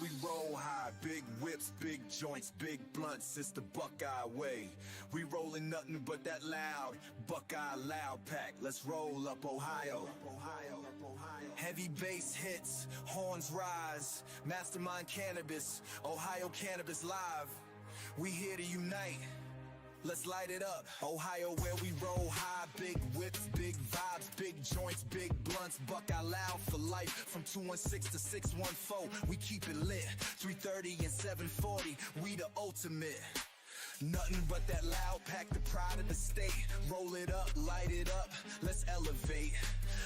we roll high, big whips, big joints, big blunts, it's the Buckeye way. We rollin' nothing but that loud, Buckeye loud pack. Let's roll up Ohio. Heavy bass hits, horns rise, mastermind cannabis, Ohio Cannabis live. We here to unite. Let's light it up. Ohio where we roll high, big whips, big vibes, big joints, big blunts, Buckeye loud for life. From 216 to 614, we keep it lit. 330 and 740, we the ultimate. Nothing but that loud pack, the pride of the state. Roll it up, light it up, let's elevate.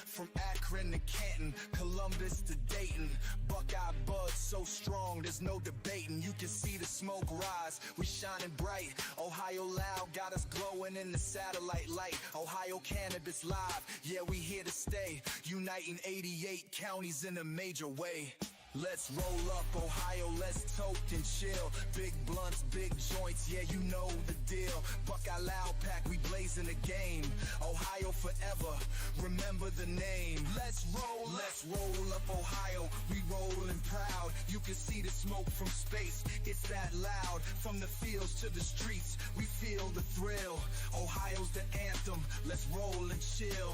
From Akron to Canton, Columbus to Dayton, Buckeye buzz so strong, there's no debating. You can see the smoke rise, we shining bright. Ohio loud got us glowing in the satellite light. Ohio Cannabis live, yeah, we here to stay. Uniting 88 counties in a major way. Let's roll up Ohio, let's toke and chill. Big blunts, big joints, yeah, you know the deal. Buckeye loud pack, we blazing the game. Ohio forever, remember the name. Let's roll up Ohio, we rollin' proud. You can see the smoke from space, it's that loud. From the fields to the streets, we feel the thrill. Ohio's the anthem, let's roll and chill.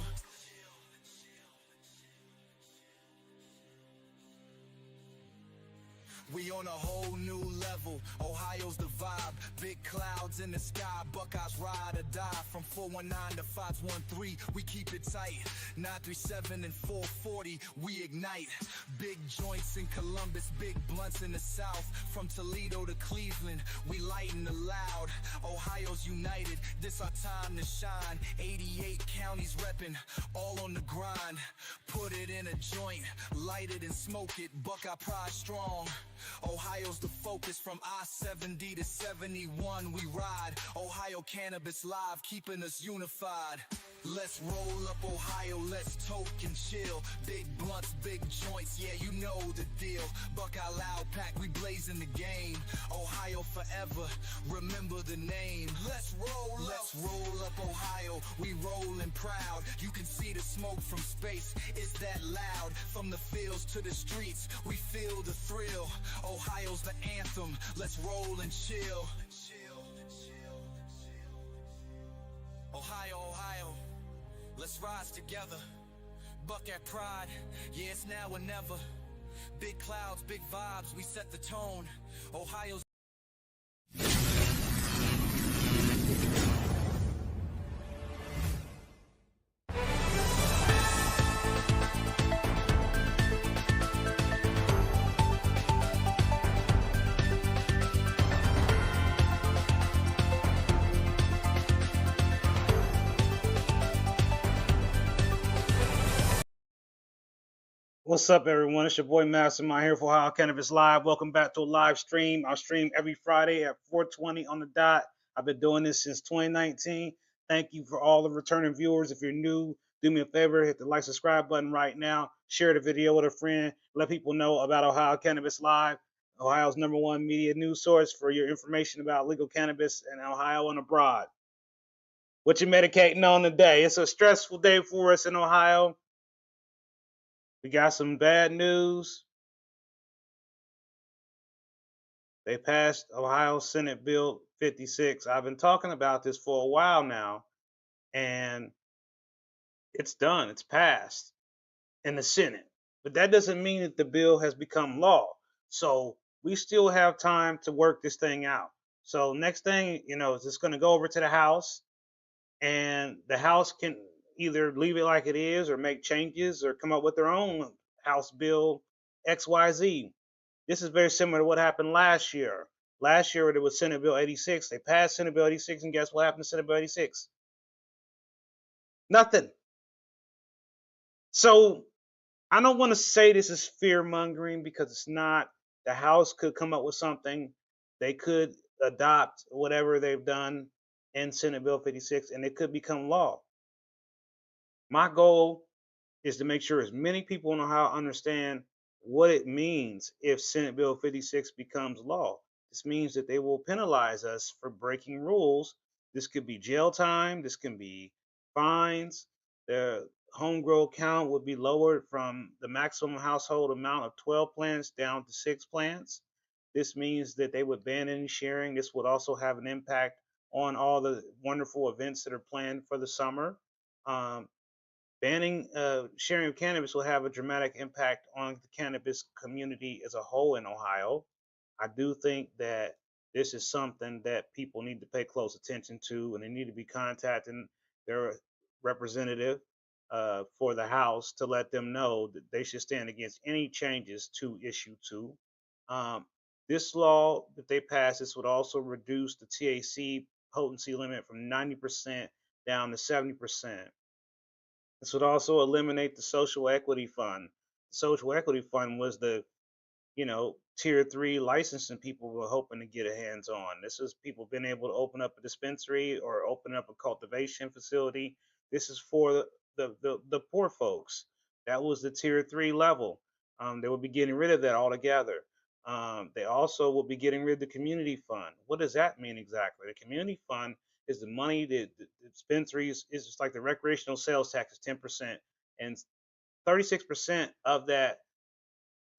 We on a whole new level, Ohio's the vibe. Big clouds in the sky, Buckeyes ride or die. From 419 to 513, we keep it tight. 937 and 440, we ignite. Big joints in Columbus, big blunts in the south. From Toledo to Cleveland, we lighten the loud. Ohio's united, this our time to shine. 88 counties reppin', all on the grind. Put it in a joint, light it and smoke it, Buckeye pride strong. Ohio's the focus, from I-70 to 71 we ride. Ohio Cannabis live, keeping us unified. Let's roll up Ohio, let's toke and chill. Big blunts, big joints, yeah, you know the deal. Buckeye loud pack, we blazing the game. Ohio forever, remember the name. Let's roll up Ohio, we rollin' proud. You can see the smoke from space, it's that loud. From the fields to the streets, we feel the thrill. Ohio's the anthem, let's roll and chill. Ohio, Ohio, let's rise together. Buckeye pride, yeah, it's now or never. Big clouds, big vibes, we set the tone. Ohio's What's up, everyone? It's your boy Mastermind here for Ohio Cannabis Live. Welcome back to a live stream. I stream every Friday at 4:20 on the dot. I've been doing this since 2019. Thank you for all the returning viewers. If you're new, do me a favor, hit the like, subscribe button right now. Share the video with a friend. Let people know about Ohio Cannabis Live, Ohio's #1 media news source for your information about legal cannabis in Ohio and abroad. What you medicating on today? It's a stressful day for us in Ohio. We got some bad news. They passed Ohio Senate Bill 56. I've been talking about this for a while now, and it's done. It's passed in the Senate. But that doesn't mean that the bill has become law. So we still have time to work this thing out. So next thing, is it's going to go over to the House, and the House can either leave it like it is or make changes or come up with their own House Bill XYZ. This is very similar to what happened last year. Last year, there was Senate Bill 86. They passed Senate Bill 86, and guess what happened to Senate Bill 86? Nothing. So I don't want to say this is fear-mongering because it's not. The House could come up with something. They could adopt whatever they've done in Senate Bill 56, and it could become law. My goal is to make sure as many people in Ohio understand what it means if Senate Bill 56 becomes law. This means that they will penalize us for breaking rules. This could be jail time. This can be fines. homegrow count would be lowered from the maximum household amount of 12 plants down to 6 plants. This means that they would ban any sharing. This would also have an impact on all the wonderful events that are planned for the summer. Um, Banning sharing of cannabis will have a dramatic impact on the cannabis community as a whole in Ohio. I do think that this is something that people need to pay close attention to, and they need to be contacting their representative for the House to let them know that they should stand against any changes to issue two. Um, this law that they passed, this would also reduce the THC potency limit from 90% down to 70%. This would also eliminate the social equity fund. The social equity fund was the, tier three licensing people were hoping to get a hands on. This is people being able to open up a dispensary or open up a cultivation facility. This is for the poor folks. That was the tier three level. They will be getting rid of that altogether. They also will be getting rid of the community fund. What does that mean exactly? The community fund is the money that the dispensaries is just like the recreational sales tax is 10%, and 36% of that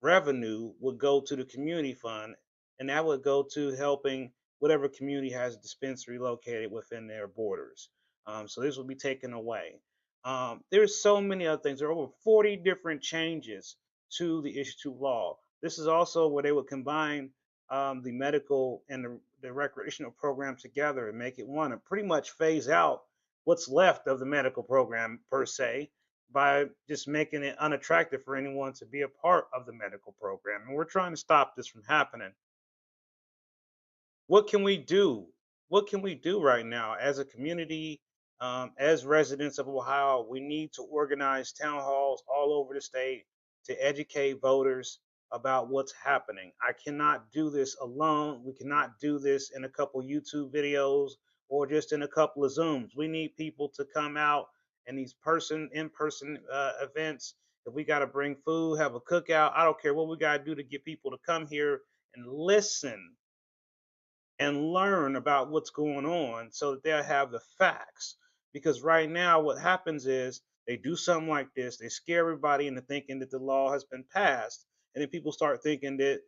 revenue would go to the community fund, and that would go to helping whatever community has a dispensary located within their borders. So this will be taken away. There's so many other things. There are over 40 different changes to the issue 2 law. This is also where they would combine the medical and the recreational program together and make it one, and pretty much phase out what's left of the medical program per se, by just making it unattractive for anyone to be a part of the medical program. And we're trying to stop this from happening. What can we do? What can we do right now as a community, as residents of Ohio? We need to organize town halls all over the state to educate voters about what's happening. I cannot do this alone. We cannot do this in a couple YouTube videos or just in a couple of Zooms. We need people to come out and these in-person events. If we got to bring food, have a cookout, I don't care what we got to do to get people to come here and listen and learn about what's going on so that they'll have the facts. Because right now, what happens is they do something like this, they scare everybody into thinking that the law has been passed, and then people start thinking that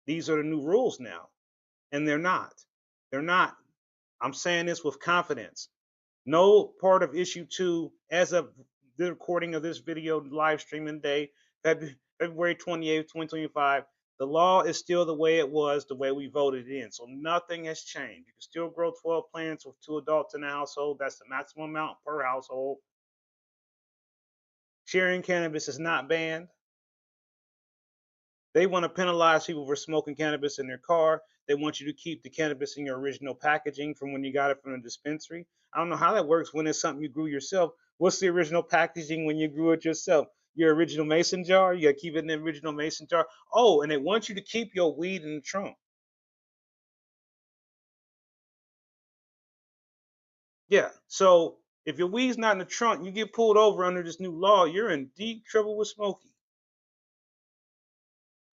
these are the new rules now, and they're not. They're not. I'm saying this with confidence. No part of issue 2, as of the recording of this video live streaming day, February 28th, 2025, the law is still the way it was, the way we voted it in. So nothing has changed. You can still grow 12 plants with 2 adults in a household. That's the maximum amount per household. Sharing cannabis is not banned. They want to penalize people for smoking cannabis in their car. They want you to keep the cannabis in your original packaging from when you got it from the dispensary. I don't know how that works when it's something you grew yourself. What's the original packaging when you grew it yourself? Your original mason jar? You got to keep it in the original mason jar. Oh, and they want you to keep your weed in the trunk. Yeah. So if your weed's not in the trunk, you get pulled over under this new law, you're in deep trouble with Smokey.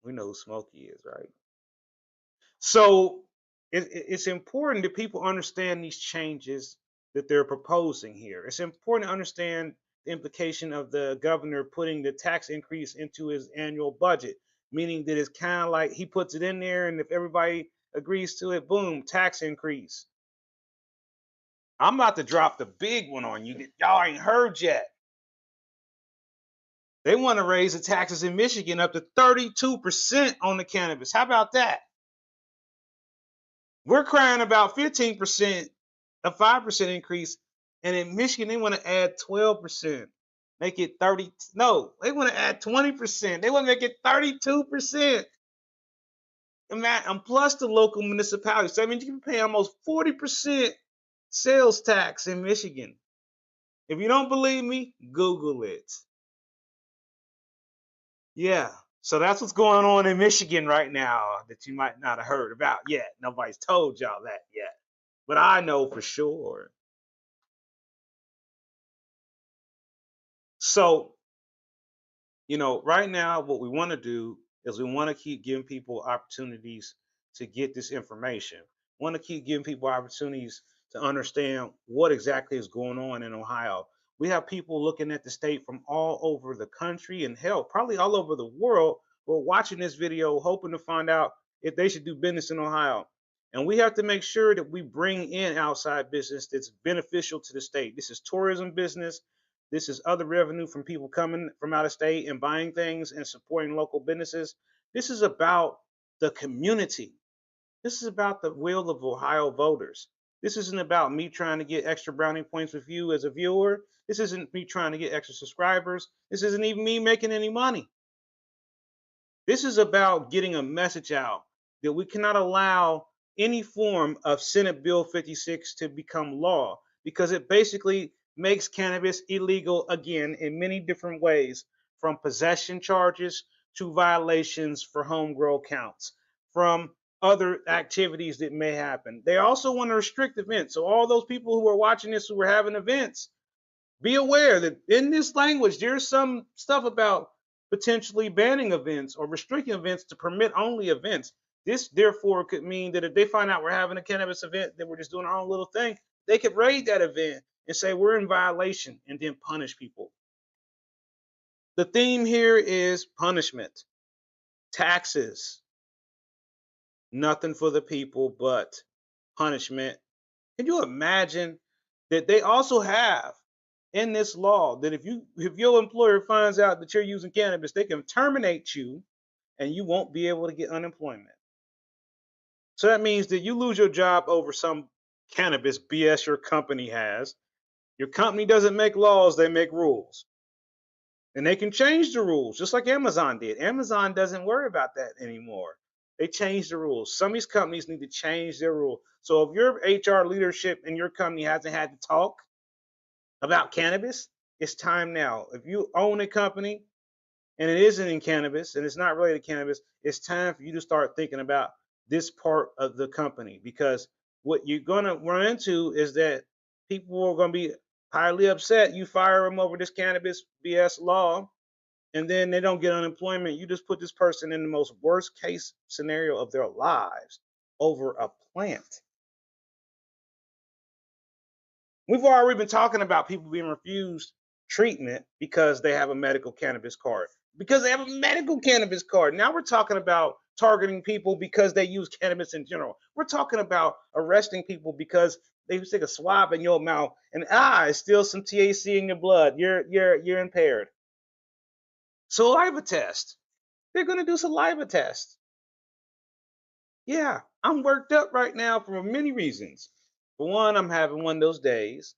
We know who Smokey is, right? So it's important that people understand these changes that they're proposing here. It's important to understand the implication of the governor putting the tax increase into his annual budget, meaning that it's kind of like he puts it in there, and if everybody agrees to it, boom, tax increase. I'm about to drop the big one on you that y'all ain't heard yet. They want to raise the taxes in Michigan up to 32% on the cannabis. How about that? We're crying about 15%, a 5% increase, and in Michigan they want to add 12%, make it 30. No, they want to add 20%. They want to make it 32%. And plus the local municipalities. So that means you can pay almost 40% sales tax in Michigan. If you don't believe me, Google it. Yeah. So that's what's going on in Michigan right now that you might not have heard about yet. Nobody's told y'all that yet. But I know for sure. So, right now, what we want to do is we want to keep giving people opportunities to get this information. We want to keep giving people opportunities to understand what exactly is going on in Ohio. We have people looking at the state from all over the country and hell, probably all over the world, who are watching this video hoping to find out if they should do business in Ohio. And we have to make sure that we bring in outside business that's beneficial to the state. This is tourism business. This is other revenue from people coming from out of state and buying things and supporting local businesses. This is about the community. This is about the will of Ohio voters. This isn't about me trying to get extra brownie points with you as a viewer. This isn't me trying to get extra subscribers. This isn't even me making any money. This is about getting a message out that we cannot allow any form of Senate Bill 56 to become law because it basically makes cannabis illegal again in many different ways, from possession charges to violations for homegrow counts, from other activities that may happen. They also want to restrict events. So all those people who are watching this who are having events, be aware that in this language, there's some stuff about potentially banning events or restricting events to permit only events. This, therefore, could mean that if they find out we're having a cannabis event, that we're just doing our own little thing, they could raid that event and say we're in violation and then punish people. The theme here is punishment, taxes, nothing for the people but punishment. Can you imagine that they also have in this law that if your employer finds out that you're using cannabis, they can terminate you and you won't be able to get unemployment. So that means that you lose your job over some cannabis BS your company has. Your company doesn't make laws, they make rules. And they can change the rules, just like Amazon did. Amazon doesn't worry about that anymore. They changed the rules. Some of these companies need to change their rule. So if your HR leadership in your company hasn't had to talk about cannabis, it's time now. If you own a company and it isn't in cannabis and it's not related to cannabis, it's time for you to start thinking about this part of the company, because what you're going to run into is that people are going to be highly upset. You fire them over this cannabis BS law and then they don't get unemployment. You just put this person in the most worst case scenario of their lives over a plant. We've already been talking about people being refused treatment because they have a medical cannabis card. Because they have a medical cannabis card. Now we're talking about targeting people because they use cannabis in general. We're talking about arresting people because they stick a swab in your mouth and it's still some THC in your blood. You're impaired. Saliva test. They're gonna do saliva test. Yeah, I'm worked up right now for many reasons. For one, I'm having one of those days.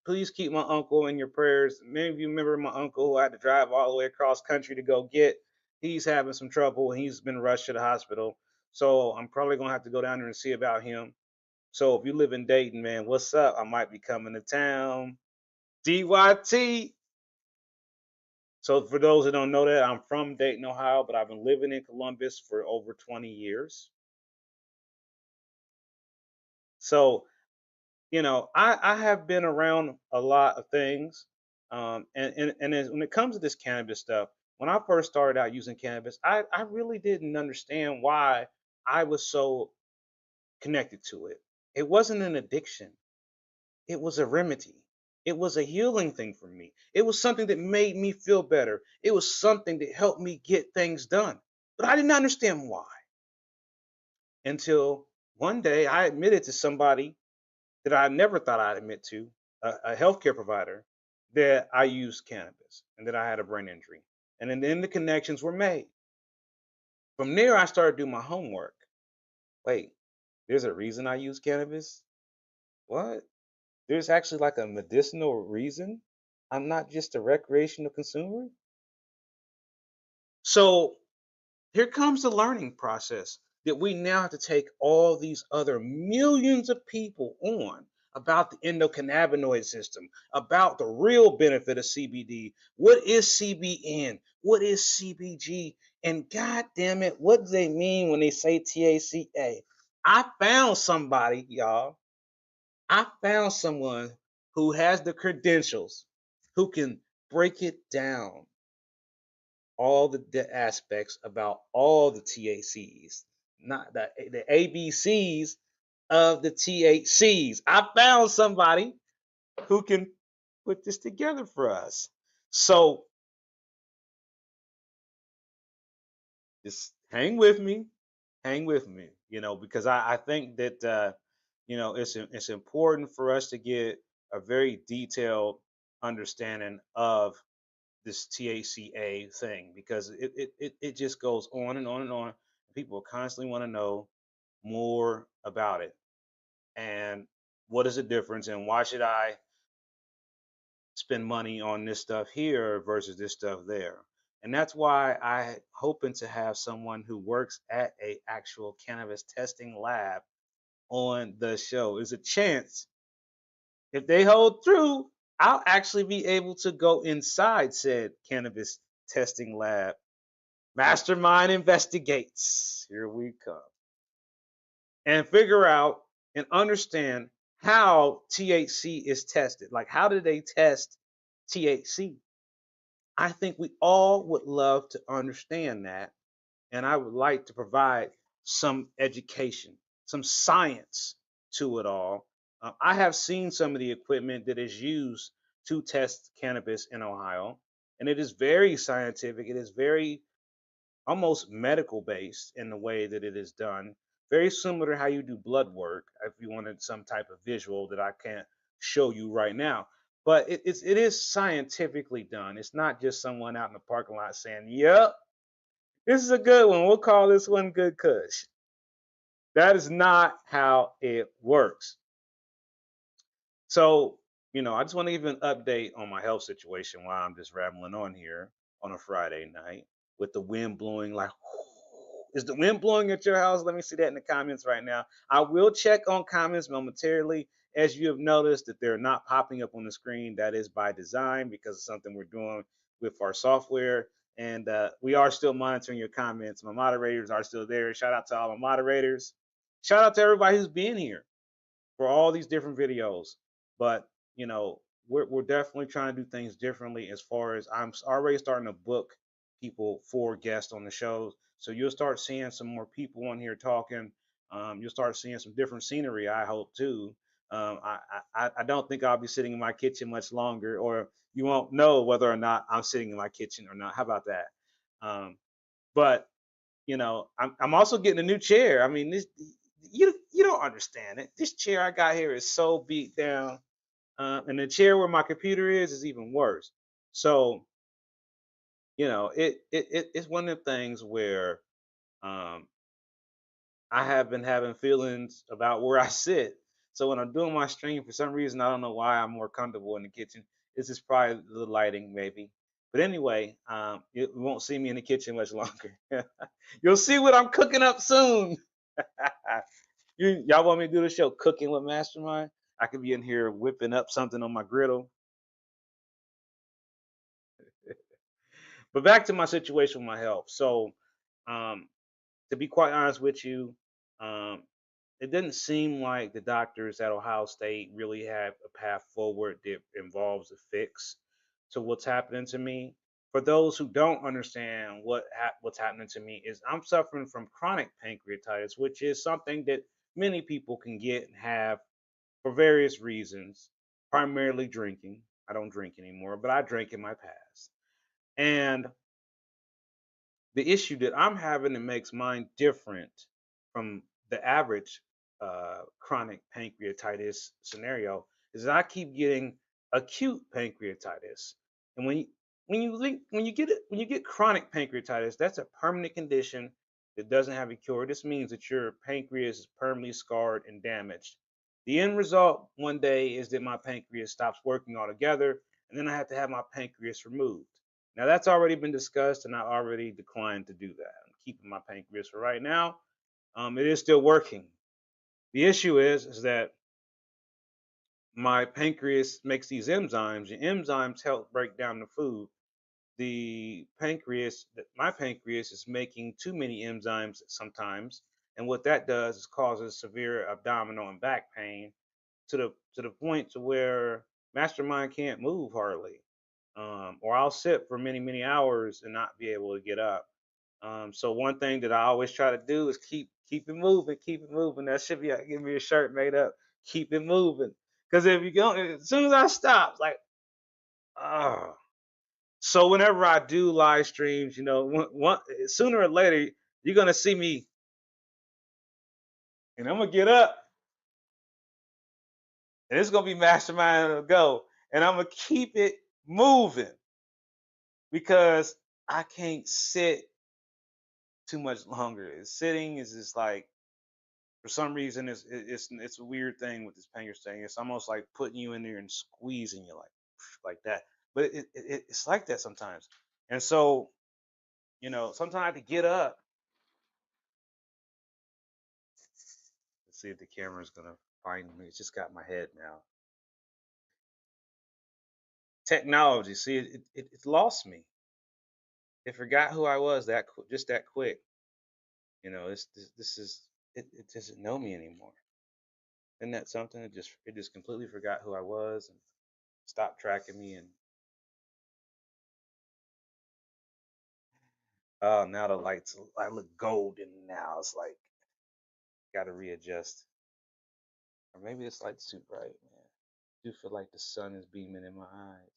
Please keep my uncle in your prayers. Many of you remember my uncle who I had to drive all the way across country to go get. He's having some trouble. He's been rushed to the hospital. So I'm probably going to have to go down there and see about him. So if you live in Dayton, man, what's up? I might be coming to town. DYT. So for those that don't know that, I'm from Dayton, Ohio, but I've been living in Columbus for over 20 years. So I have been around a lot of things. When it comes to this cannabis stuff, when I first started out using cannabis, I really didn't understand why I was so connected to it. It wasn't an addiction, it was a remedy. It was a healing thing for me. It was something that made me feel better. It was something that helped me get things done. But I didn't understand why until one day I admitted to somebody that I never thought I'd admit to, a healthcare provider, that I used cannabis and that I had a brain injury. And then the connections were made. From there, I started doing my homework. Wait, there's a reason I use cannabis? What? There's actually like a medicinal reason? I'm not just a recreational consumer? So here comes the learning process that we now have to take all these other millions of people on about the endocannabinoid system, about the real benefit of CBD. What is CBN? What is CBG? And god damn it, what do they mean when they say THCA? I found somebody, y'all. I found someone who has the credentials, who can break it down, all the aspects about all the THCs, not the ABCs of the THCs. I found somebody who can put this together for us. So just hang with me, because I think that it's important for us to get a very detailed understanding of this THCA thing because it just goes on and on and on. People constantly want to know more about it and what is the difference and why should I spend money on this stuff here versus this stuff there. And that's why I hoping to have someone who works at a actual cannabis testing lab on the show. Is a chance if they hold through, I'll actually be able to go inside said cannabis testing lab. Mastermind investigates. Here we come. And figure out and understand how THC is tested. Like, how do they test THC? I think we all would love to understand that. And I would like to provide some education, some science to it all. I have seen some of the equipment that is used to test cannabis in Ohio, and it is very scientific. It is very almost medical based in the way that it is done. Very similar to how you do blood work, if you wanted some type of visual that I can't show you right now. But it is scientifically done. It's not just someone out in the parking lot saying, "Yep, this is a good one. We'll call this one Good Kush." That is not how it works. So, I just want to give you an update on my health situation while I'm just rambling on here on a Friday night with the wind blowing like, is the wind blowing at your house? Let me see that in the comments right now. I will check on comments momentarily. As you have noticed that they're not popping up on the screen, that is by design because it's something we're doing with our software. And we are still monitoring your comments. My moderators are still there. Shout out to all my moderators. Shout out to everybody who's been here for all these different videos. But we're definitely trying to do things differently. As far as I'm already starting to book people for guests on the shows, so you'll start seeing some more people on here talking. You'll start seeing some different scenery. I hope too. I don't think I'll be sitting in my kitchen much longer, or you won't know whether or not I'm sitting in my kitchen or not. How about that? But I'm also getting a new chair. I mean, this you don't understand it. This chair I got here is so beat down, and the chair where my computer is even worse. So it's one of the things where um, I have been having feelings about where I sit. So when I'm doing my stream, for some reason I don't know why I'm more comfortable in the kitchen. This is probably the lighting, maybe. But anyway, you won't see me in the kitchen much longer. You'll see what I'm cooking up soon. Y'all want me to do the show Cooking with Mastermind? I could be in here whipping up something on my griddle. But back to my situation with my health. So, um, to be quite honest with you, um, it didn't seem like the doctors at Ohio State really have a path forward that involves a fix to what's happening to me. For those who don't understand what's happening to me is I'm suffering from chronic pancreatitis, which is something that many people can get and have for various reasons, primarily drinking. I don't drink anymore, but I drank in my past. And the issue that I'm having that makes mine different from the average chronic pancreatitis scenario is that I keep getting acute pancreatitis. And when you get chronic pancreatitis, that's a permanent condition that doesn't have a cure. This means that your pancreas is permanently scarred and damaged. The end result one day is that my pancreas stops working altogether, and then I have to have my pancreas removed. Now that's already been discussed, and I already declined to do that. I'm keeping my pancreas for right now. It is still working. The issue is that my pancreas makes these enzymes, and enzymes help break down the food. My pancreas is making too many enzymes sometimes, and what that does is causes severe abdominal and back pain to the point to where mastermind can't move hardly, or I'll sit for many hours and not be able to get up. So one thing that I always try to do is keep it moving, keep it moving. That should be give me a shirt made up. Keep it moving, because if you go, as soon as I stop, like Ah. So whenever I do live streams, sooner or later you're gonna see me, and I'm gonna get up, and it's gonna be mastermind to go, and I'm gonna keep it moving because I can't sit too much longer. Sitting is just like, for some reason, it's a weird thing with this panger thing. It's almost like putting you in there and squeezing you like that. But it's like that sometimes. And so, sometimes I have to get up. Let's see if the camera's gonna find me. It's just got my head now. Technology, see, it lost me. It forgot who I was just that quick. This is it doesn't know me anymore. Isn't that something? It just completely forgot who I was and stopped tracking me. And oh, now the lights, I look golden now. It's like, got to readjust. Or maybe this light's too bright, man. I do feel like the sun is beaming in my eyes.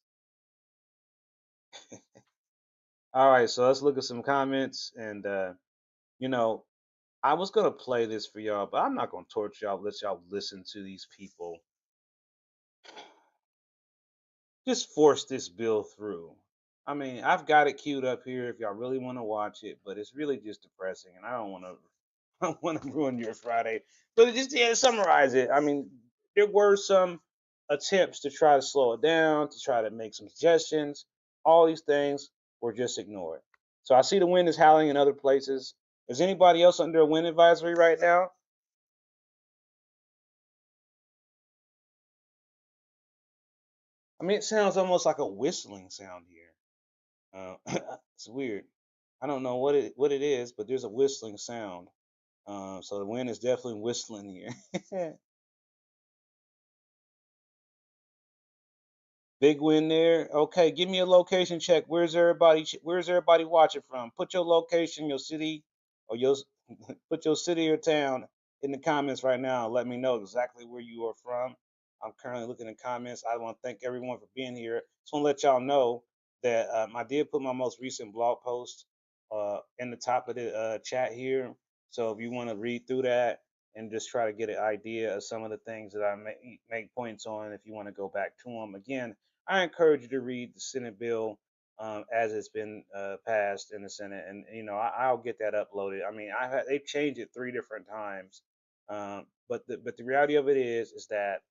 All right, so let's look at some comments. And you know, I was gonna play this for y'all, but I'm not gonna torture y'all. Let y'all listen to these people just force this bill through. I mean, I've got it queued up here if y'all really want to watch it, but it's really just depressing, and I don't want to. I don't want to ruin your Friday. But to summarize it, I mean, there were some attempts to try to slow it down, to try to make some suggestions. All these things were just ignored. So I see the wind is howling in other places. Is anybody else under a wind advisory right now? I mean, it sounds almost like a whistling sound here. It's weird. I don't know what it is, but there's a whistling sound. So the wind is definitely whistling here. Big win there. Okay, give me a location check. Where's everybody watching from? Put your location, your city, or your put your city or town in the comments right now. Let me know exactly where you are from. I'm currently looking at comments. I want to thank everyone for being here. Just want to let y'all know that I did put my most recent blog post in the top of the chat here. So if you want to read through that and just try to get an idea of some of the things that I make points on, if you want to go back to them again, I encourage you to read the Senate bill as it's been passed in the Senate, and I'll get that uploaded. I mean, they've changed it 3 different times, but the reality of it is that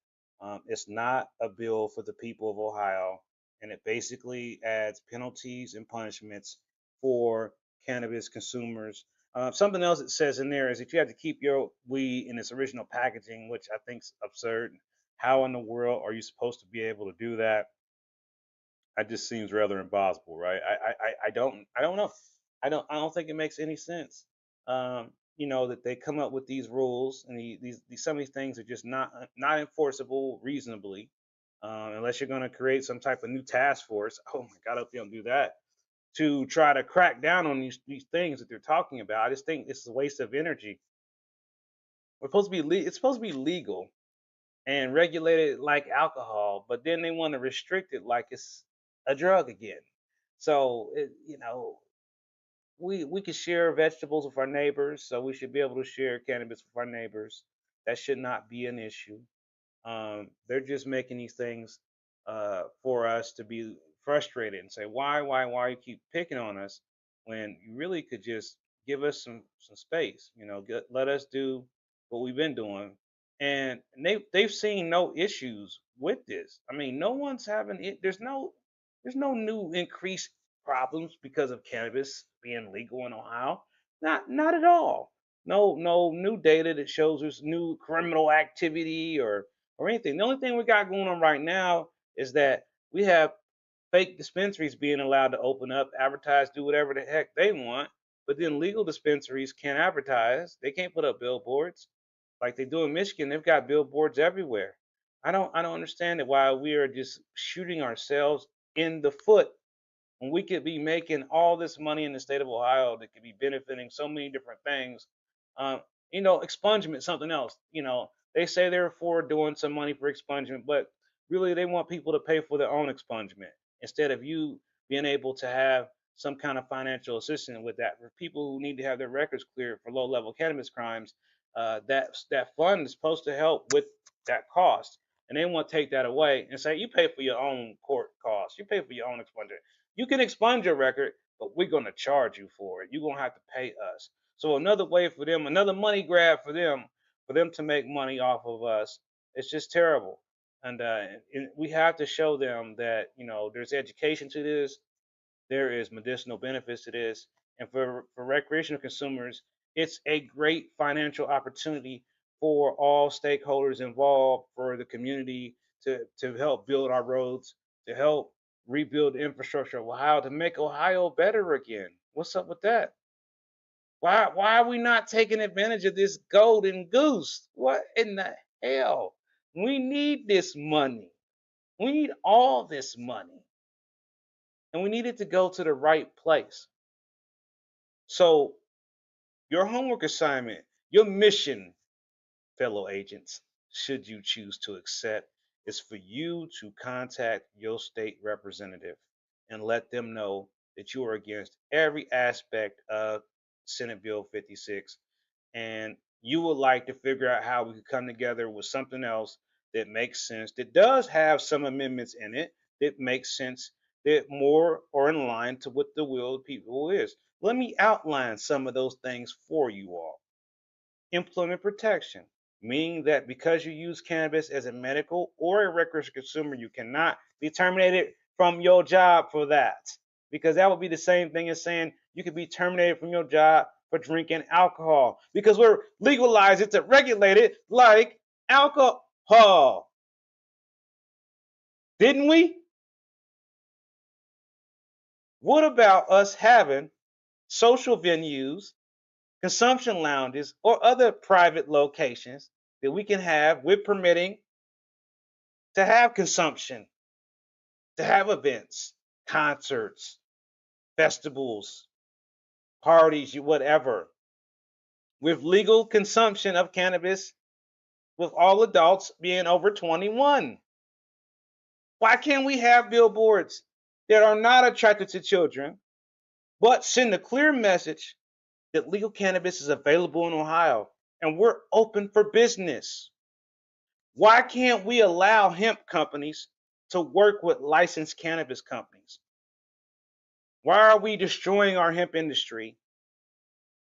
it's not a bill for the people of Ohio, and it basically adds penalties and punishments for cannabis consumers. Something else it says in there is if you have to keep your weed in its original packaging, which I think is absurd. How in the world are you supposed to be able to do that? That just seems rather impossible, right? I don't know. I don't think it makes any sense. That they come up with these rules and these some of these things are just not enforceable reasonably, unless you're going to create some type of new task force. Oh my God, I hope they don't do that to try to crack down on these things that they're talking about. I just think it's a waste of energy. It's supposed to be legal and regulated like alcohol, but then they want to restrict it like it's a drug again. So we can share vegetables with our neighbors, so we should be able to share cannabis with our neighbors. That should not be an issue. They're just making these things for us to be frustrated and say, why you keep picking on us when you really could just give us some space. Let us do what we've been doing, and they've seen no issues with this. I mean, no one's having it. There's no new increased problems because of cannabis being legal in Ohio. Not at all. No new data that shows there's new criminal activity or anything. The only thing we got going on right now is that we have fake dispensaries being allowed to open up, advertise, do whatever the heck they want. But then legal dispensaries can't advertise. They can't put up billboards like they do in Michigan. They've got billboards everywhere. I don't understand it why we are just shooting ourselves in the foot when we could be making all this money in the state of Ohio that could be benefiting so many different things. Um, expungement, something else. They say they're for doing some money for expungement, but really they want people to pay for their own expungement. instead of you being able to have some kind of financial assistance with that. For people who need to have their records cleared for low-level cannabis crimes, that fund is supposed to help with that cost, and they want to take that away and say you pay for your own court costs, you pay for your own expunge. You can expunge your record, but we're going to charge you for it. You're going to have to pay us. So another way for them, another money grab for them to make money off of us. It's just terrible. And we have to show them that there's education to this, there is medicinal benefits to this, and for recreational consumers, it's a great financial opportunity for all stakeholders involved, for the community to help build our roads, to help rebuild the infrastructure of Ohio, to make Ohio better again. What's up with that? Why are we not taking advantage of this golden goose? What in the hell? We need this money. We need all this money. And we need it to go to the right place. So your homework assignment, your mission, fellow agents, should you choose to accept, is for you to contact your state representative and let them know that you are against every aspect of Senate Bill 56, and you would like to figure out how we could come together with something else that makes sense, that does have some amendments in it, that makes sense, that more are in line to what the will of the people is. Let me outline some of those things for you all. Employment protection, meaning that because you use cannabis as a medical or a recreational consumer, you cannot be terminated from your job for that. Because that would be the same thing as saying you could be terminated from your job for drinking alcohol. Because we're legalized it to regulate it like alcohol. Didn't we? What about us having social venues, consumption lounges, or other private locations that we can have with permitting to have consumption, to have events, concerts, festivals, parties, whatever, with legal consumption of cannabis, with all adults being over 21? Why can't we have billboards that are not attracted to children, but send a clear message that legal cannabis is available in Ohio and we're open for business? Why can't we allow hemp companies to work with licensed cannabis companies? Why are we destroying our hemp industry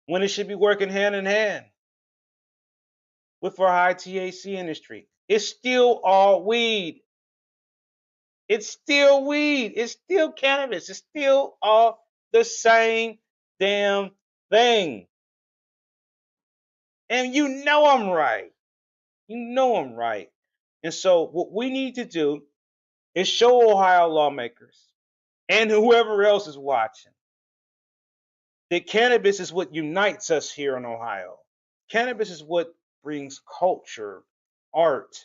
when it should be working hand in hand with our high THC industry? It's still all weed. It's still weed. It's still cannabis. It's still all the same damn thing. And you know I'm right. You know I'm right. And so what we need to do is show Ohio lawmakers and whoever else is watching that cannabis is what unites us here in Ohio. Cannabis is what brings culture, art,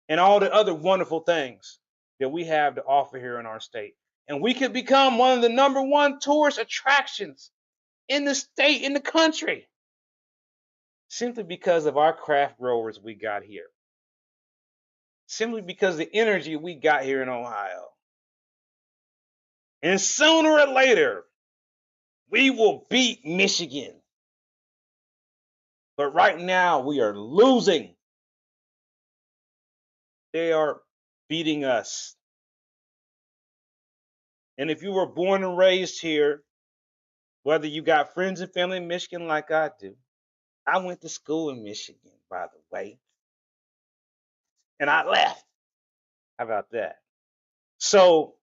and all the other wonderful things that we have to offer here in our state. And we could become one of the number one tourist attractions in the state, in the country, simply because of our craft growers we got here. Simply because of the energy we got here in Ohio. And sooner or later, we will beat Michigan. But right now, we are losing. They are beating us. And if you were born and raised here, whether you got friends and family in Michigan like I do, I went to school in Michigan, by the way, and I left. How about that? So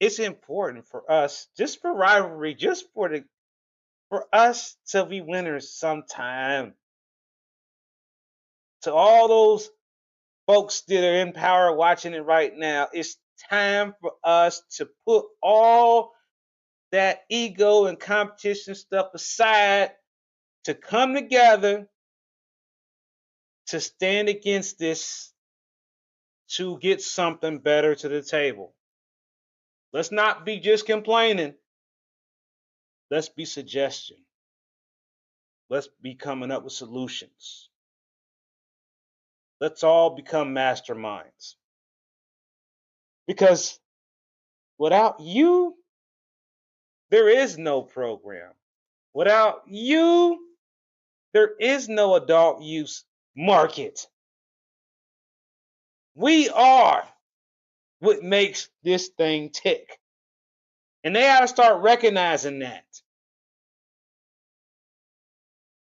it's important for us, just for rivalry, just for us to be winners sometime. To all those folks that are in power watching it right now, it's time for us to put all that ego and competition stuff aside, to come together, to stand against this, to get something better to the table. Let's not be just complaining. Let's be suggestion. Let's be coming up with solutions. Let's all become masterminds. Because without you, there is no program. Without you, there is no adult use market. We are what makes this thing tick. And they got to start recognizing that.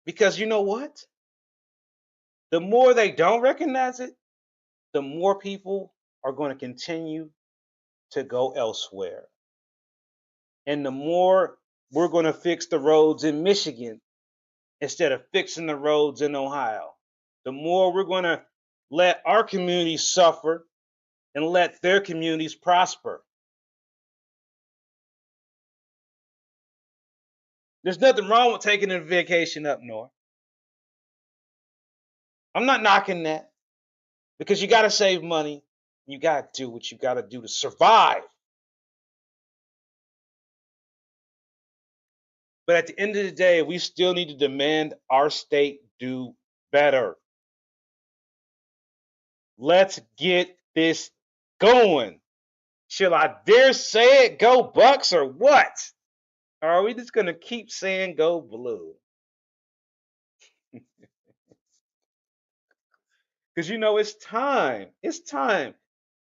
Because you know what? The more they don't recognize it, the more people are going to continue to go elsewhere. And the more we're going to fix the roads in Michigan instead of fixing the roads in Ohio, the more we're going to let our communities suffer and let their communities prosper. There's nothing wrong with taking a vacation up north. I'm not knocking that because you got to save money. You got to do what you got to do to survive. But at the end of the day, we still need to demand our state do better. Let's get this going. Shall I dare say it? Go Bucks or what? Or are we just going to keep saying go blue? Because you know it's time. It's time.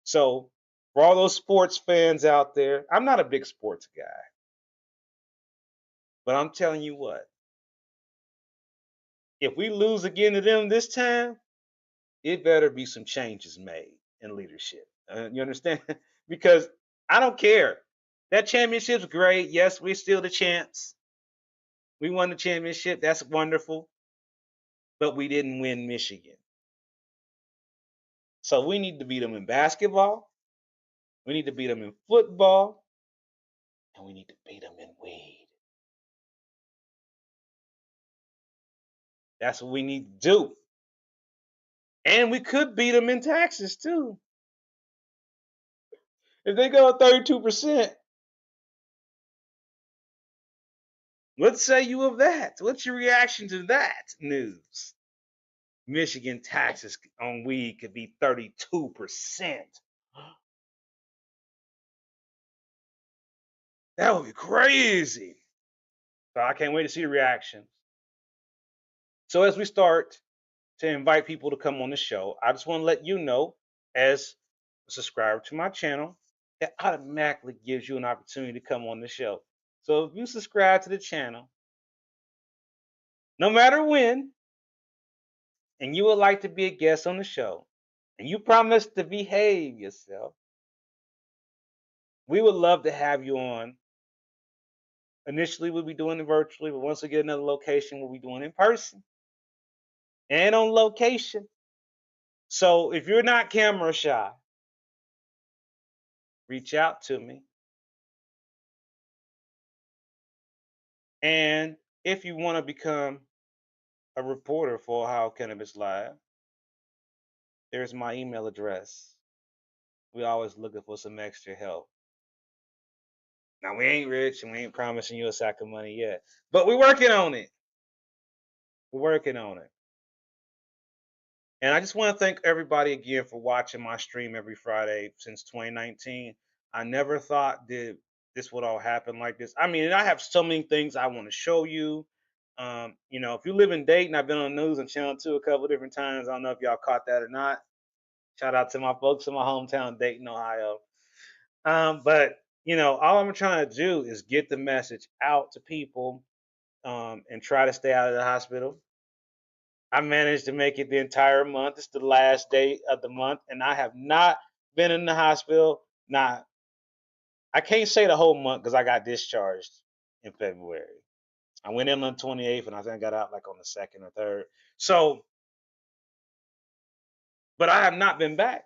So, for all those sports fans out there, I'm not a big sports guy. But I'm telling you what, if we lose again to them this time, it better be some changes made in leadership. You understand? Because I don't care. That championship's great. Yes, we're still the champs. We won the championship. That's wonderful. But we didn't win Michigan. So we need to beat them in basketball. We need to beat them in football. And we need to beat them in weed. That's what we need to do. And we could beat them in taxes too. If they go 32%, what say you of that? What's your reaction to that news? Michigan taxes on weed could be 32%. That would be crazy. So I can't wait to see the reactions. So as we start to invite people to come on the show, I just want to let you know, as a subscriber to my channel, that automatically gives you an opportunity to come on the show. So if you subscribe to the channel, no matter when, and you would like to be a guest on the show, and you promise to behave yourself, we would love to have you on. Initially, we'll be doing it virtually, but once we get another location, we'll be doing it in person and on location. So if you're not camera shy, reach out to me. And if you want to become a reporter for Ohio Cannabis Live, there's my email address. We always looking for some extra help. Now we ain't rich and we ain't promising you a sack of money yet, but we're working on it. We're working on it. And I just want to thank everybody again for watching my stream every Friday since 2019. I never thought that this would all happen like this. I mean, I have so many things I want to show you. If you live in Dayton, I've been on the news on Channel 2 a couple different times. I don't know if y'all caught that or not. Shout out to my folks in my hometown, Dayton, Ohio. But all I'm trying to do is get the message out to people and try to stay out of the hospital. I managed to make it the entire month. It's the last day of the month, and I have not been in the hospital. Not, I can't say the whole month because I got discharged in February. I went in on the 28th, and I think I got out like on the 2nd or 3rd. So, but I have not been back.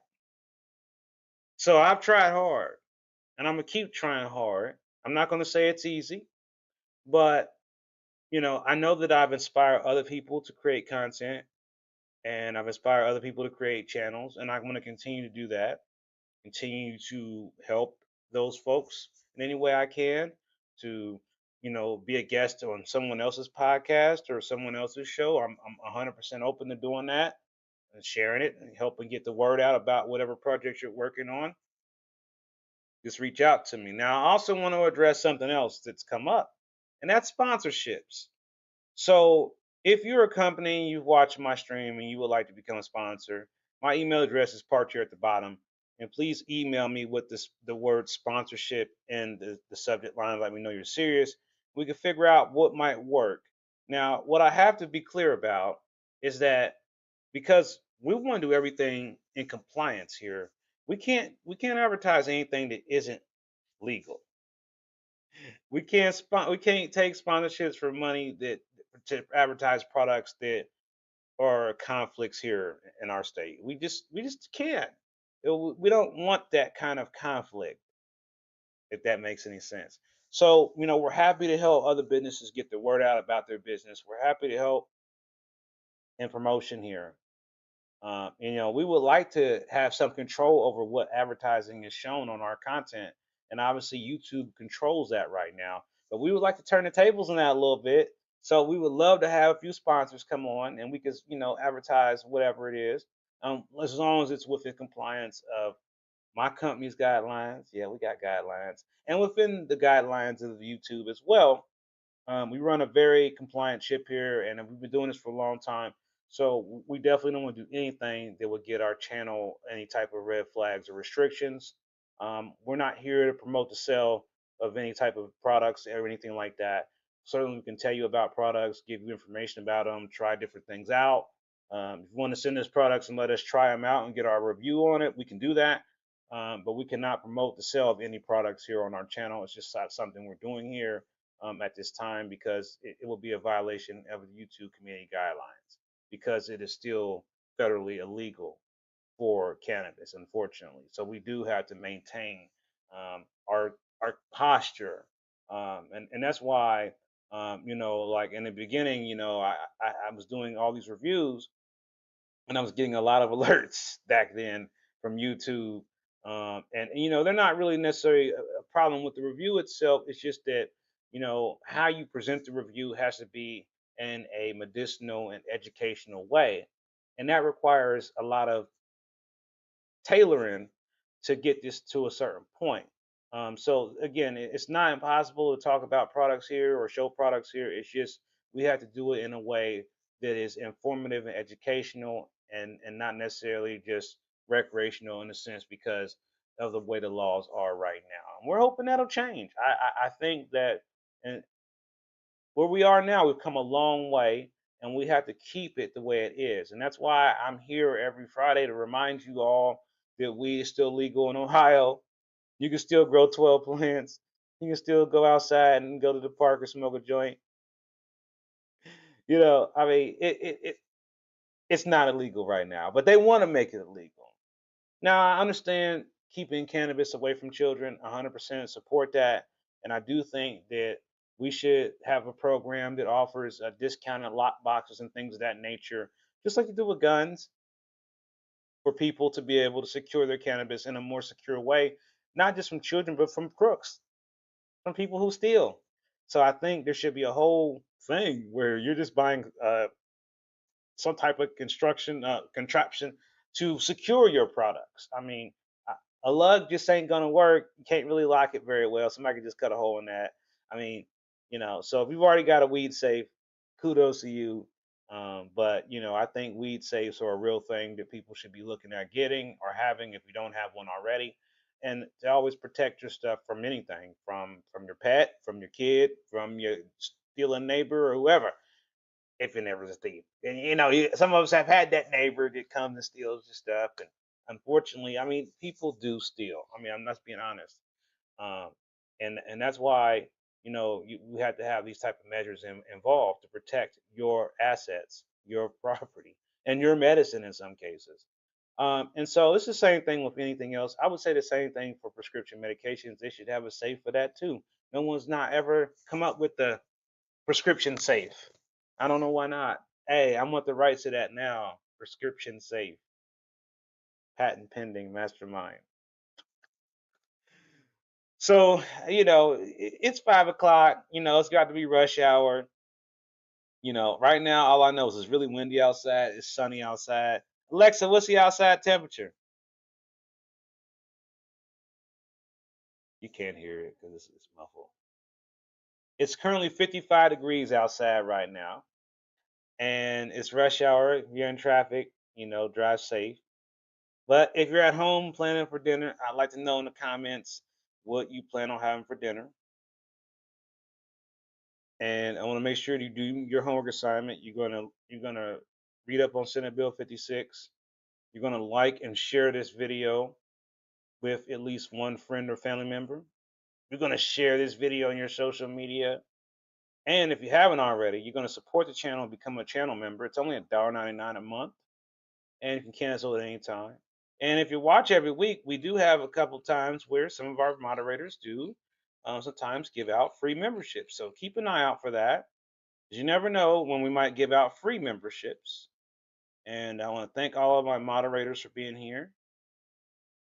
So I've tried hard, and I'm gonna keep trying hard. I'm not gonna say it's easy, but I know that I've inspired other people to create content, and I've inspired other people to create channels, and I'm going to continue to do that. Continue to help those folks in any way I can to, be a guest on someone else's podcast or someone else's show. I'm 100% open to doing that and sharing it and helping get the word out about whatever project you're working on. just reach out to me. Now, I also want to address something else that's come up, and that's sponsorships. So, if you're a company and you've watched my stream and you would like to become a sponsor, my email address is part here at the bottom. And please email me with the word sponsorship in the subject line. Let me know you're serious. We can figure out what might work. Now, what I have to be clear about is that because we want to do everything in compliance here, we can't advertise anything that isn't legal. We can't take sponsorships for money that to advertise products that are conflicts here in our state. We just can't. We don't want that kind of conflict, if that makes any sense. So, we're happy to help other businesses get the word out about their business. We're happy to help in promotion here. We would like to have some control over what advertising is shown on our content, and obviously YouTube controls that right now. But we would like to turn the tables on that a little bit. So we would love to have a few sponsors come on, and we could, advertise whatever it is, as long as it's within compliance of my company's guidelines. Yeah, we got guidelines, and within the guidelines of YouTube as well. We run a very compliant ship here, and we've been doing this for a long time. So we definitely don't want to do anything that would get our channel any type of red flags or restrictions. We're not here to promote the sale of any type of products or anything like that. Certainly, we can tell you about products, give you information about them, try different things out. If you want to send us products and let us try them out and get our review on it, we can do that. But we cannot promote the sale of any products here on our channel. It's just not something we're doing here at this time, because it will be a violation of the YouTube community guidelines, because it is still federally illegal for cannabis, unfortunately. So we do have to maintain our posture, and that's why, like in the beginning, I was doing all these reviews, and I was getting a lot of alerts back then from YouTube. And they're not really necessarily a problem with the review itself. It's just that how you present the review has to be in a medicinal and educational way, and that requires a lot of tailoring to get this to a certain point. So again, it's not impossible to talk about products here or show products here. It's just we have to do it in a way that is informative and educational, and not necessarily just recreational in a sense, because of the way the laws are right now. And we're hoping that'll change. I think that, and where we are now, we've come a long way, and we have to keep it the way it is. And that's why I'm here every Friday to remind you all that weed is still legal in Ohio. You can still grow 12 plants. You can still go outside and go to the park or smoke a joint. I mean, it's not illegal right now, but they want to make it illegal. Now, I understand keeping cannabis away from children, 100% support that. And I do think that we should have a program that offers discounted lock boxes and things of that nature, just like you do with guns, for people to be able to secure their cannabis in a more secure way, not just from children, but from crooks, from people who steal. So I think there should be a whole thing where you're just buying some type of construction contraption to secure your products. I mean, a lug just ain't gonna work. You can't really lock it very well. Somebody can just cut a hole in that. I mean, so if you've already got a weed safe, kudos to you. But I think weed safes are a real thing that people should be looking at getting or having if you don't have one already, and to always protect your stuff from anything, from your pet, from your kid, from your stealing neighbor or whoever, if it ever is a thief. And some of us have had that neighbor that comes and steals your stuff, and unfortunately, I mean, people do steal. I mean, I'm not being honest, um, and that's why we have to have these type of measures involved to protect your assets, your property, and your medicine in some cases. And so it's the same thing with anything else. I would say the same thing for prescription medications. They should have a safe for that too. No one's not ever come up with the prescription safe. I don't know why not. Hey, I want the rights to that now. Prescription safe. Patent pending, mastermind. So, it's 5 o'clock. It's got to be rush hour. Right now, all I know is it's really windy outside. It's sunny outside. Alexa, what's the outside temperature? You can't hear it because it's muffled. It's currently 55 degrees outside right now, and it's rush hour. If you're in traffic, drive safe. But if you're at home planning for dinner, I'd like to know in the comments what you plan on having for dinner. And I want to make sure you do your homework assignment. You're gonna read up on Senate Bill 56. You're gonna like and share this video with at least one friend or family member. You're gonna share this video on your social media. And if you haven't already, you're gonna support the channel and become a channel member. It's only $1.99 a month, and you can cancel at any time. And if you watch every week, we do have a couple times where some of our moderators do sometimes give out free memberships. So keep an eye out for that. 'Cause you never know when we might give out free memberships. And I want to thank all of my moderators for being here.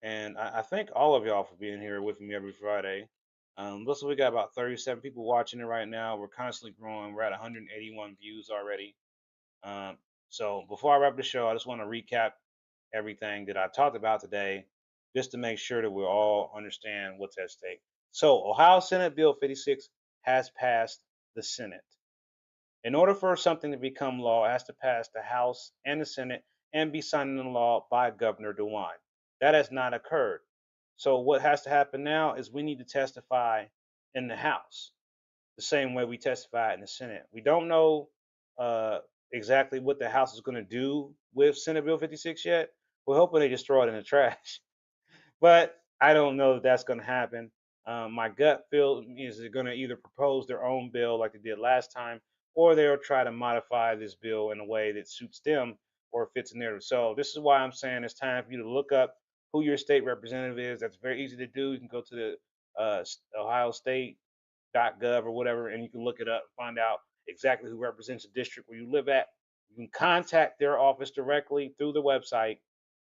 And I thank all of y'all for being here with me every Friday. Listen, we got about 37 people watching it right now. We're constantly growing. We're at 181 views already. Um, so before I wrap the show, I just want to recap everything that I talked about today, just to make sure that we all understand what's at stake. So Ohio Senate Bill 56 has passed the Senate. In order for something to become law, it has to pass the House and the Senate and be signed into law by Governor DeWine. That has not occurred. So what has to happen now is we need to testify in the House the same way we testify in the Senate. We don't know uh, exactly what the House is going to do with Senate Bill 56 yet. We're hoping they just throw it in the trash. But I don't know that that's going to happen. My gut feel is they're going to either propose their own bill like they did last time, or they'll try to modify this bill in a way that suits them or fits in there. So this is why I'm saying it's time for you to look up who your state representative is. That's very easy to do. You can go to the Ohio State .gov or whatever, and you can look it up and find out exactly who represents the district where you live at. You can contact their office directly through the website,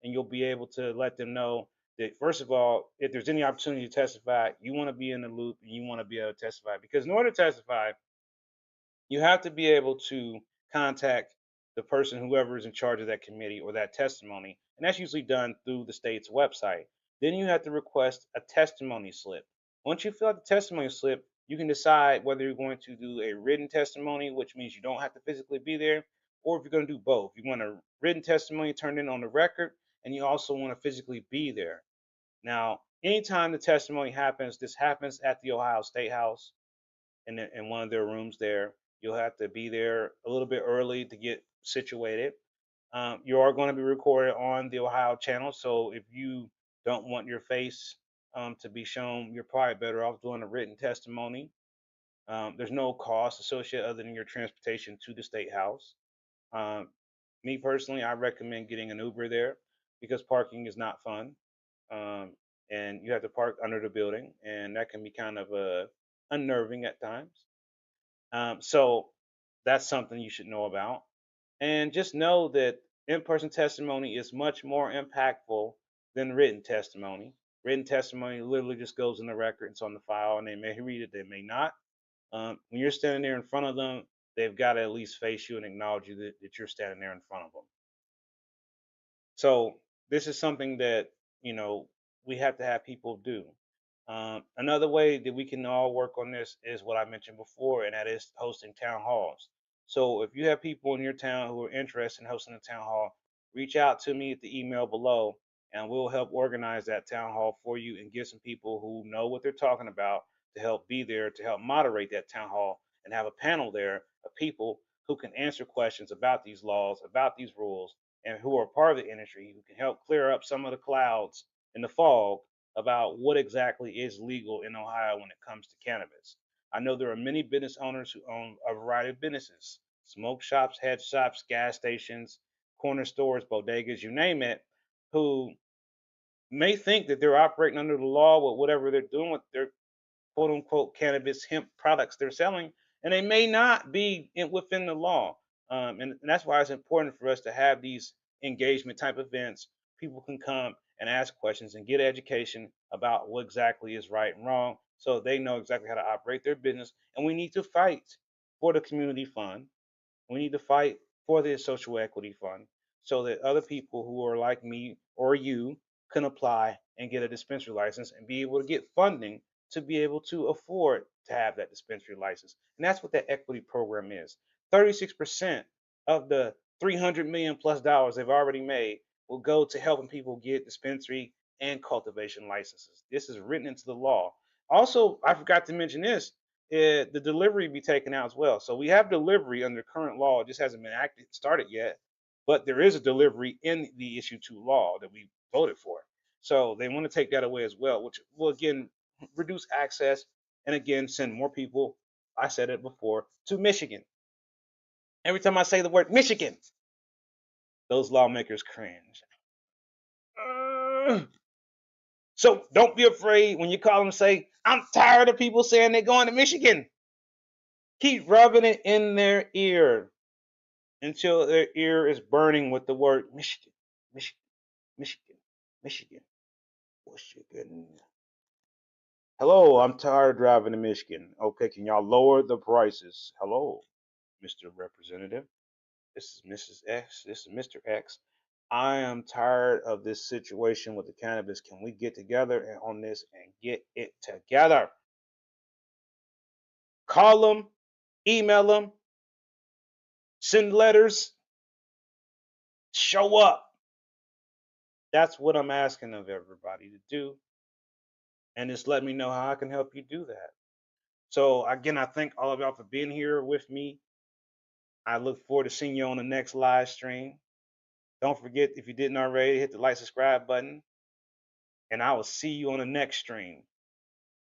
and you'll be able to let them know that, first of all, if there's any opportunity to testify, you want to be in the loop and you want to be able to testify. Because in order to testify, you have to be able to contact the person, whoever is in charge of that committee or that testimony, and that's usually done through the state's website. Then you have to request a testimony slip. Once you fill out the testimony slip, you can decide whether you're going to do a written testimony, which means you don't have to physically be there, or if you're going to do both. You want a written testimony turned in on the record, and you also want to physically be there. Now, anytime the testimony happens, this happens at the Ohio State House in one of their rooms there. You'll have to be there a little bit early to get situated. You are going to be recorded on the Ohio channel, so if you don't want your face to be shown, you're probably better off doing a written testimony. There's no cost associated other than your transportation to the state house. Um, Me personally, I recommend getting an Uber there because parking is not fun, um, and you have to park under the building, and that can be kind of unnerving at times. So that's something you should know about. And just know that in person testimony is much more impactful than written testimony. Written testimony literally just goes in the record, it's on the file, and they may read it, they may not. When you're standing there in front of them, they've got to at least face you and acknowledge you that you're standing there in front of them. So this is something that we have to have people do. Another way that we can all work on this is what I mentioned before, and that is hosting town halls. So if you have people in your town who are interested in hosting a town hall, reach out to me at the email below, and we'll help organize that town hall for you and get some people who know what they're talking about to help be there to help moderate that town hall and have a panel there of people who can answer questions about these laws, about these rules, and who are part of the industry who can help clear up some of the clouds in the fog about what exactly is legal in Ohio when it comes to cannabis. I know there are many business owners who own a variety of businesses: smoke shops, head shops, gas stations, corner stores, bodegas, you name it, who may think that they're operating under the law with whatever they're doing with their quote unquote cannabis hemp products they're selling, and they may not be within the law. And that's why it's important for us to have these engagement type events. People can come and ask questions and get education about what exactly is right and wrong so they know exactly how to operate their business. And we need to fight for the community fund. We need to fight for the social equity fund so that other people who are like me or you can apply and get a dispensary license and be able to get funding to be able to afford to have that dispensary license. And that's what that equity program is. 36% of the 300 million plus dollars they've already made will go to helping people get dispensary and cultivation licenses. This is written into the law. Also, I forgot to mention this, the delivery be taken out as well. So we have delivery under current law. It just hasn't been started yet, but there is a delivery in the issue 2 law that we voted for. So they want to take that away as well, which will again reduce access and again send more people, I said it before, to Michigan. Every time I say the word Michigan, those lawmakers cringe. So don't be afraid when you call them and say, I'm tired of people saying they're going to Michigan. Keep rubbing it in their ear until their ear is burning with the word Michigan, Michigan, Michigan, Michigan, Michigan. Hello, I'm tired of driving to Michigan. Okay, can y'all lower the prices? Hello, Mr. Representative. This is Mrs. X. This is Mr. X. I am tired of this situation with the cannabis. Can we get together on this and get it together? Call them, email them, send letters, show up. That's what I'm asking of everybody to do. And just let me know how I can help you do that. So, again, I thank all of y'all for being here with me. I look forward to seeing you on the next live stream. Don't forget, if you didn't already, hit the like, subscribe button. And I will see you on the next stream.